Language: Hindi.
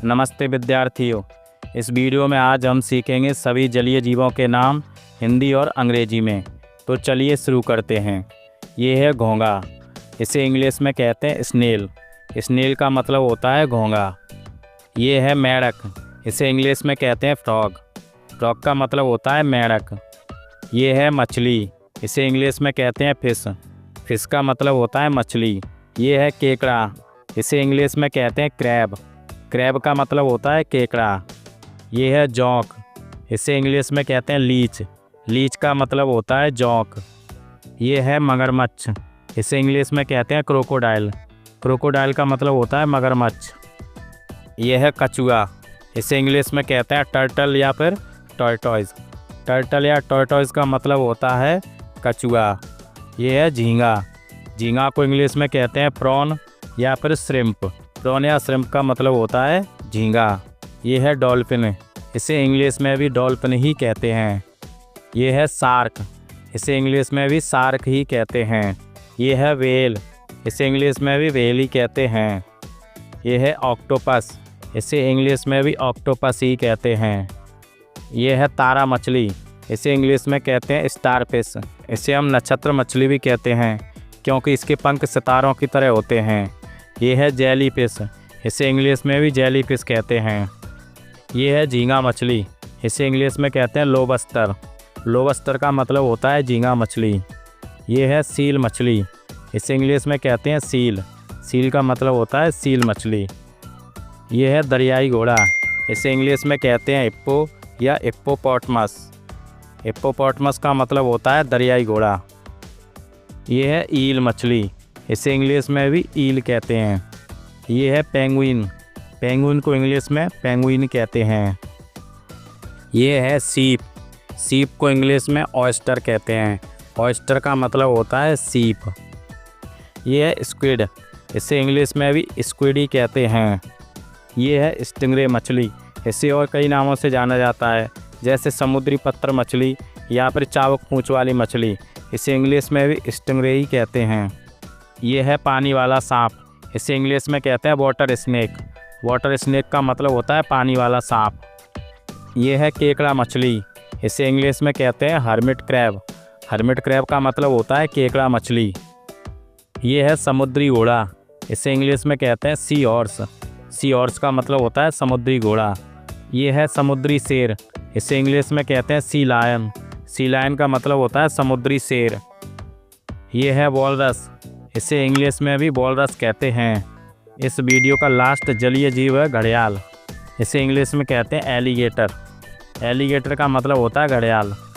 नमस्ते विद्यार्थियों। इस वीडियो में आज हम सीखेंगे सभी जलीय जीवों के नाम हिंदी और अंग्रेजी में। तो चलिए शुरू करते हैं। ये है घोंघा, इसे इंग्लिश में कहते हैं स्नेल। स्नेल का मतलब होता है घोंघा। ये है मेंढक, इसे इंग्लिश में कहते हैं फ्रॉग। फ्रॉग का मतलब होता है मेंढक। ये है मछली, इसे इंग्लिश में कहते हैं फिश। फिश का मतलब होता है मछली। ये है केकड़ा, इसे इंग्लिश में कहते हैं क्रैब। क्रैब का मतलब होता है केकड़ा। ये है जोंक, इसे इंग्लिश में कहते हैं लीच। लीच का मतलब होता है जोंक। ये है मगरमच्छ, इसे इंग्लिश में कहते हैं क्रोकोडाइल। क्रोकोडाइल का मतलब होता है मगरमच्छ। ये है कछुआ, इसे इंग्लिश में कहते हैं टर्टल या फिर टॉर्टोइज। टर्टल या टॉर्टोइज का मतलब होता है कछुआ। ये है झींगा, झींगा को इंग्लिश में कहते हैं प्रॉन या फिर श्रिम्प। प्रॉन या श्रिम्प का मतलब होता है झींगा। ये है डॉल्फिन, इसे इंग्लिश में भी डॉल्फिन ही कहते हैं। ये है शार्क, इसे इंग्लिश में भी शार्क ही कहते हैं। ये है व्हेल, इसे इंग्लिश में भी व्हेल ही कहते हैं। ये है ऑक्टोपस, इसे इंग्लिश में भी ऑक्टोपस ही कहते हैं। ये है तारा मछली, इसे इंग्लिश में कहते हैं स्टारफिश। इसे हम नक्षत्र मछली भी कहते हैं क्योंकि इसके पंख सितारों की तरह होते हैं। ये है जेली फिश, इसे इंग्लिश में भी जेली फिश कहते हैं। ये है झींगा मछली, इसे इंग्लिश में कहते हैं लोबस्टर। लोबस्टर का मतलब होता है झींगा मछली। ये है सील मछली, इसे इंग्लिश में कहते हैं सील। सील का मतलब होता है सील मछली। ये है दरियाई घोड़ा, इसे इंग्लिश में कहते हैं हिप्पो या हिप्पोपोटामस। हिप्पोपोटामस का मतलब होता है दरियाई घोड़ा। ये है ईल मछली, इसे इंग्लिश में भी ईल कहते हैं। ये है पेंगुइन, पेंगुइन को इंग्लिश में पेंगुइन कहते हैं। ये है सीप, सीप को इंग्लिश में ऑयस्टर कहते हैं। ऑयस्टर का मतलब होता है सीप। ये है स्क्विड, इसे इंग्लिश में भी स्क्विड ही कहते हैं। ये है स्टिंगरे मछली, इसे और कई नामों से जाना जाता है जैसे समुद्री पत्थर मछली या फिर चाबुक पूंछ वाली मछली। इसे इंग्लिश में भी स्टिंगरे ही कहते हैं। ये है पानी वाला सांप, इसे इंग्लिश में कहते हैं वाटर स्नेक। वाटर स्नेक का मतलब होता है पानी वाला सांप। ये है केकड़ा मछली, इसे इंग्लिश में कहते हैं हर्मिट क्रैब। हर्मिट क्रैब का मतलब होता है केकड़ा मछली। ये है समुद्री घोड़ा, इसे इंग्लिश में कहते हैं सी हॉर्स। सी हॉर्स का मतलब होता है समुद्री घोड़ा। ये है समुद्री शेर, इसे इंग्लिश में कहते हैं सी लायन। सी लायन का मतलब होता है समुद्री शेर। ये है वॉलरस, इसे इंग्लिश में भी वॉलरस कहते हैं। इस वीडियो का लास्ट जलीय जीव है घड़ियाल, इसे इंग्लिश में कहते हैं एलिगेटर। एलिगेटर का मतलब होता है घड़ियाल।